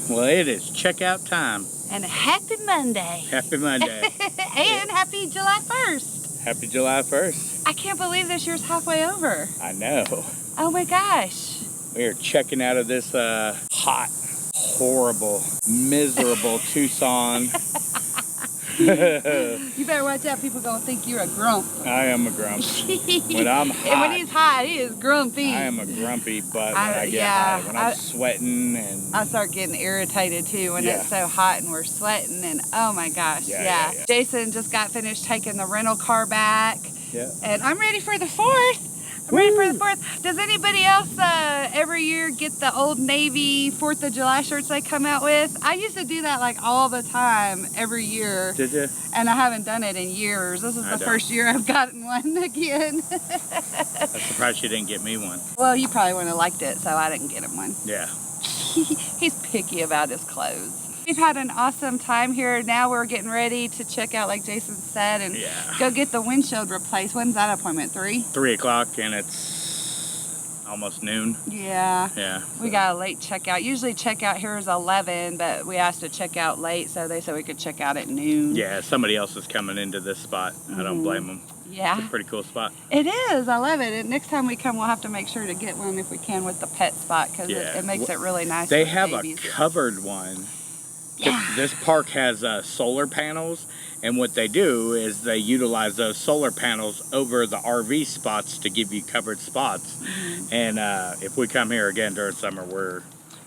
Well, it is checkout time. And happy Monday. Happy Monday. And happy July 1st. Happy July 1st. I can't believe this year's halfway over. I know. Oh my gosh. We are checking out of this hot, horrible, miserable Tucson. You better watch out. People gonna think you're a grump. I am a grump. When I'm hot. And when he's hot, he is grumpy. I am a grumpy butt when I get hot. When I'm sweating and... I start getting irritated too when it's so hot and we're sweating and oh my gosh, yeah. Jason just got finished taking the rental car back. Yeah. And I'm ready for the 4th. I'm ready for the 4th. Does anybody else every year get the Old Navy 4th of July shirts they come out with? I used to do that like all the time every year. Did you? And I haven't done it in years. This is the first year I've gotten one again. I'm surprised you didn't get me one. Well, you probably wouldn't have liked it, so I didn't get him one. Yeah. He's picky about his clothes. We've had an awesome time here. Now we're getting ready to check out, like Jason said, and go get the windshield replaced. When's that appointment? 3? 3 o'clock, and it's almost noon. Yeah. Yeah. We got a late checkout. Usually checkout here is 11, but we asked to check out late, so they said we could check out at noon. Yeah, somebody else is coming into this spot. I don't blame them. Yeah. It's a pretty cool spot. It is. I love it. And next time we come, we'll have to make sure to get one if we can with the pet spot, because it makes it really nice. They have a covered one. Yeah. This park has solar panels, and what they do is they utilize those solar panels over the RV spots to give you covered spots. And if we come here again during summer, we're...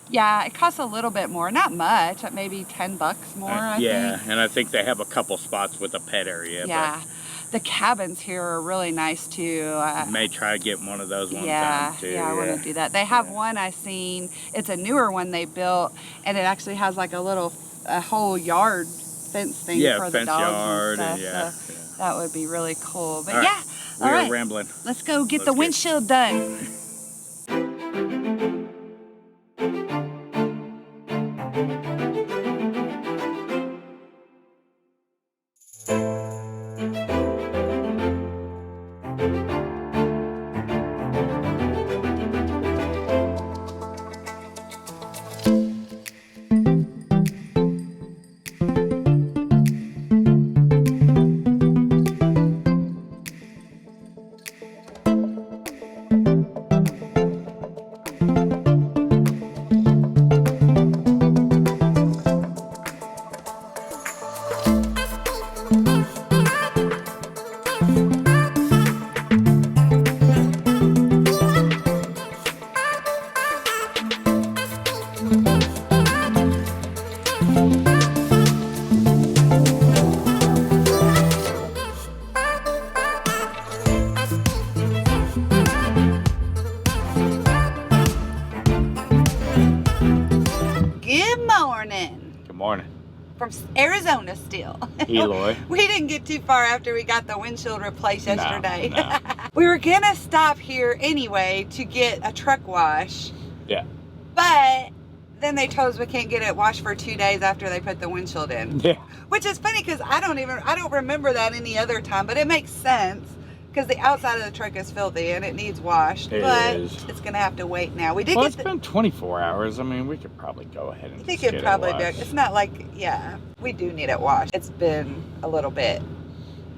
Yeah, it costs a little bit more. Not much, maybe $10 more, I think. And I think they have a couple spots with a pet area. Yeah. The cabins here are really nice too. I may try to get one of those one time too. Yeah, I want to do that. They have one I seen. It's a newer one they built, and it actually has like a whole yard fence thing for the dogs yard and stuff. So that would be really cool. But we are rambling. Let's go get the windshield done. From Arizona still. Eloy. We didn't get too far after we got the windshield replaced yesterday. No. We were gonna stop here anyway to get a truck wash. Yeah. But then they told us we can't get it washed for 2 days after they put the windshield in. Yeah. Which is funny because I don't remember that any other time, but it makes sense. Because the outside of the truck is filthy and it needs washed. But it's going to have to wait now. It's been 24 hours. I mean, we could probably go ahead and get it washed. It's not like, we do need it washed. It's been a little bit.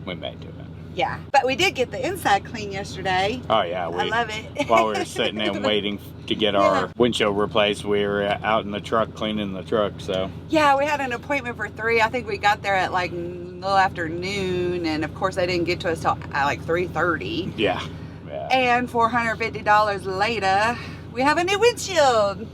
We may do it. Yeah. But we did get the inside clean yesterday. Oh, yeah. I love it. While we were sitting there waiting to get our windshield replaced, we were out in the truck cleaning the truck, so. Yeah, we had an appointment for 3. I think we got there at like a little after noon, and of course they didn't get to us till like 3:30. Yeah. And $450 later, we have a new windshield.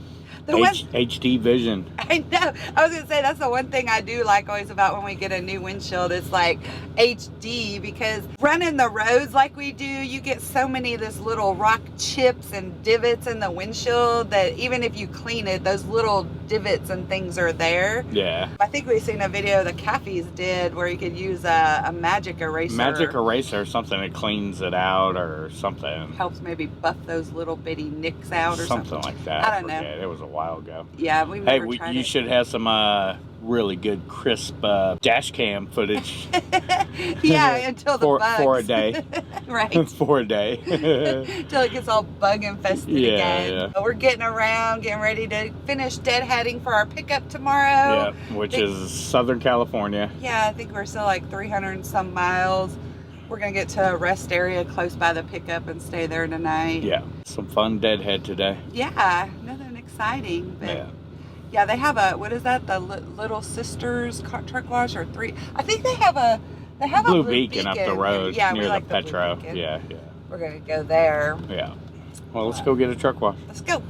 HD vision. I know. I was going to say, that's the one thing I do like always about when we get a new windshield. It's like HD, because running the roads like we do, you get so many of these little rock chips and divots in the windshield that even if you clean it, those little divots and things are there. Yeah. I think we've seen a video the Crafty's did where you could use a magic eraser. Magic eraser or something that cleans it out or something. Helps maybe buff those little bitty nicks out or something. Something like that. I don't know. It was a while ago. Yeah, we've never tried it. You should have some really good, crisp dash cam footage. Yeah, until the bugs. For a day. Right. For a day. Until it gets all bug infested again. Yeah. But we're getting around, getting ready to finish deadheading for our pickup tomorrow. Yeah, which is Southern California. Yeah, I think we're still like 300 and some miles. We're gonna get to a rest area close by the pickup and stay there tonight. Yeah, some fun deadhead today. Yeah, nothing exciting. But Yeah. yeah, they have a, what is that? The Little Sisters truck wash or three? I think they have a Blue Beacon up the road near like the Petro. Yeah. We're gonna go there. Yeah. Well, let's go get a truck wash. Let's go.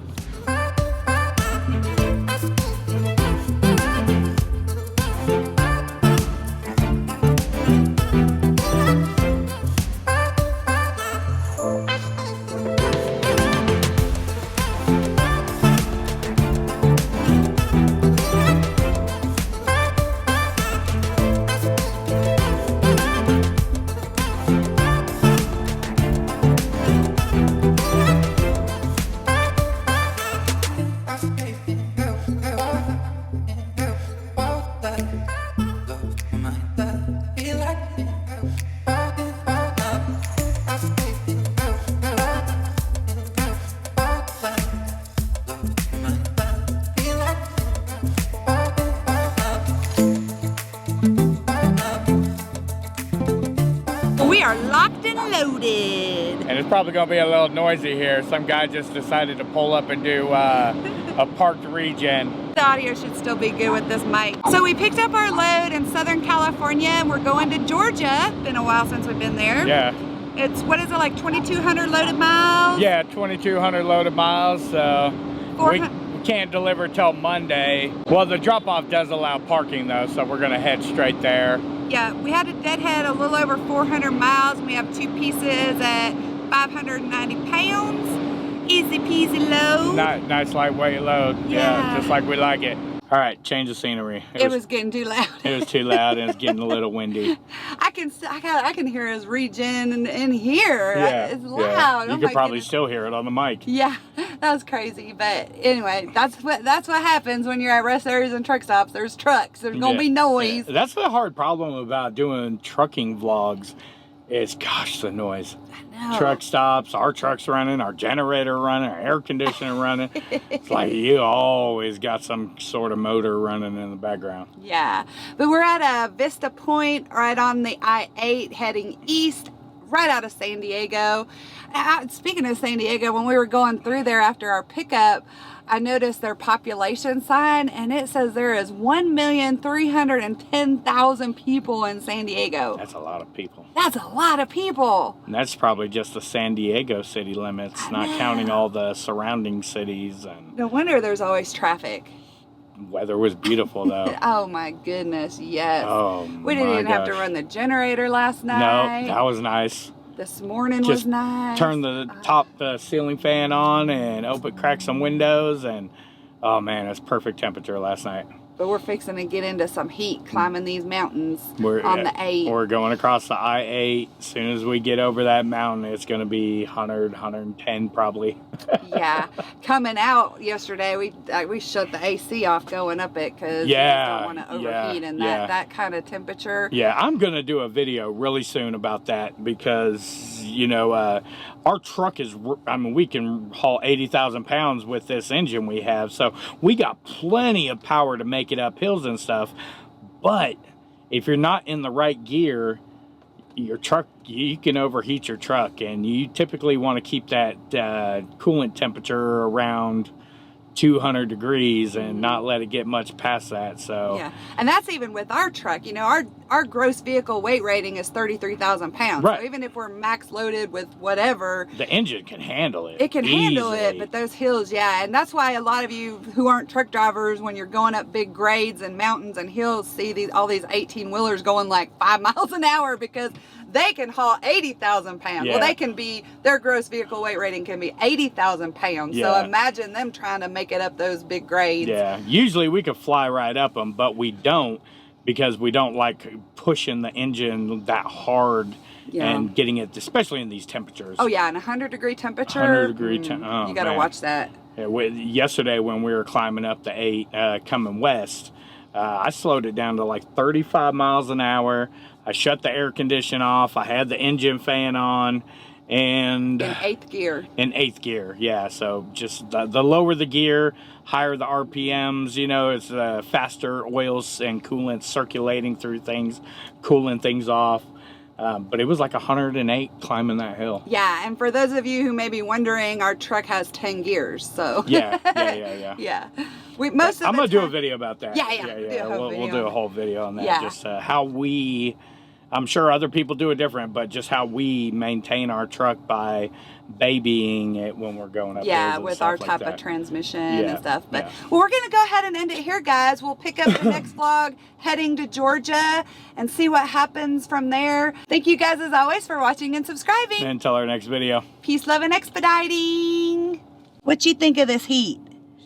Locked and loaded. And it's probably going to be a little noisy here. Some guy just decided to pull up and do a parked regen. The audio should still be good with this mic. So we picked up our load in Southern California and we're going to Georgia. Been a while since we've been there. Yeah. It's, what is it, like 2,200 loaded miles? Yeah, 2,200 loaded miles. So we can't deliver till Monday. Well, the drop-off does allow parking though, so we're going to head straight there. Yeah, we had to deadhead a little over 400 miles. We have two pieces at 590 pounds. Easy peasy load. Nice lightweight load. Yeah, just like we like it. All right, change of scenery. It was getting too loud. It was too loud and it's getting a little windy. I can hear his regen in here. Yeah, it's loud. You can probably still hear it on the mic. Yeah, that was crazy. But anyway, that's what happens when you're at rest areas and truck stops. There's trucks. There's gonna be noise. Yeah. That's the hard problem about doing trucking vlogs. Is gosh, the noise. I know. Truck stops, our truck's running, our generator running, our air conditioner running. It's like you always got some sort of motor running in the background. Yeah, but we're at a Vista Point right on the I-8 heading east, right out of San Diego. Speaking of San Diego, when we were going through there after our pickup, I noticed their population sign and it says there is 1,310,000 people in San Diego. That's a lot of people. That's a lot of people. And that's probably just the San Diego city limits, not counting all the surrounding cities. And no wonder there's always traffic. Weather was beautiful though. Oh my goodness, yes. Oh, we didn't even have to run the generator last night. No, that was nice. This morning was nice. Turn the top ceiling fan on and crack some windows, and oh man, it's perfect temperature last night. But we're fixing to get into some heat climbing these mountains on the 8. We're going across the I-8. As soon as we get over that mountain, it's going to be 100, 110 probably. Yeah. Coming out yesterday, we shut the AC off going up it because we don't want to overheat in that kind of temperature. Yeah, I'm going to do a video really soon about that because, you know, our truck is, I mean, we can haul 80,000 pounds with this engine we have. So we got plenty of power to make it up hills and stuff. But if you're not in the right gear, your truck, you can overheat your truck. And you typically want to keep that coolant temperature around 200 degrees and not let it get much past that. So yeah, and that's even with our truck. You know, our gross vehicle weight rating is 33,000 pounds. Right. So even if we're max loaded with whatever, the engine can handle it. It can handle it, but those hills, yeah. And that's why a lot of you who aren't truck drivers, when you're going up big grades and mountains and hills, see all these 18-wheelers going like 5 miles an hour because they can haul 80,000 pounds. Yeah. Well, their gross vehicle weight rating can be 80,000 pounds. Yeah. So imagine them trying to make it up those big grades. Yeah, usually we could fly right up them, but we don't because we don't like pushing the engine that hard and getting it, especially in these temperatures. Oh yeah, and 100-degree temperature. 100-degree temperature. You got to watch that. Yeah, yesterday when we were climbing up the 8, coming west, I slowed it down to like 35 miles an hour. I shut the air condition off. I had the engine fan on. And in 8th gear. In 8th gear, yeah. So just the lower the gear, higher the RPMs. You know, it's faster oils and coolant circulating through things, cooling things off. But it was like 108 climbing that hill. Yeah, and for those of you who may be wondering, our truck has 10 gears, so. Yeah. Yeah. I'm gonna do a video about that. Yeah. We'll do a whole video on that. Yeah. Just how we. I'm sure other people do it different, but just how we maintain our truck by babying it when we're going up. Yeah, with our type of transmission and stuff. But well, we're gonna go ahead and end it here, guys. We'll pick up the next vlog heading to Georgia and see what happens from there. Thank you guys as always for watching and subscribing. And until our next video. Peace, love, and expediting. What you think of this heat?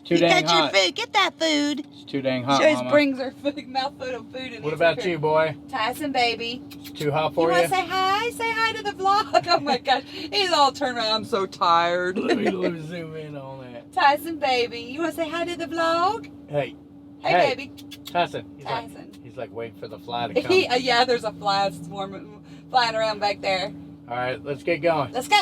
Too dang hot. Your food. Get that food. It's too dang hot, She always Mama. brings her mouthful of food. And what about you, boy? Tyson, baby. It's too hot for you? You want to say hi? Say hi to the vlog. Oh my gosh. He's all turned around. I'm so tired. let me zoom in on that. Tyson, baby. You want to say hi to the vlog? Hey, baby. Tyson. He's like waiting for the fly to come. Yeah, there's a fly swarm flying around back there. All right, let's get going. Let's go.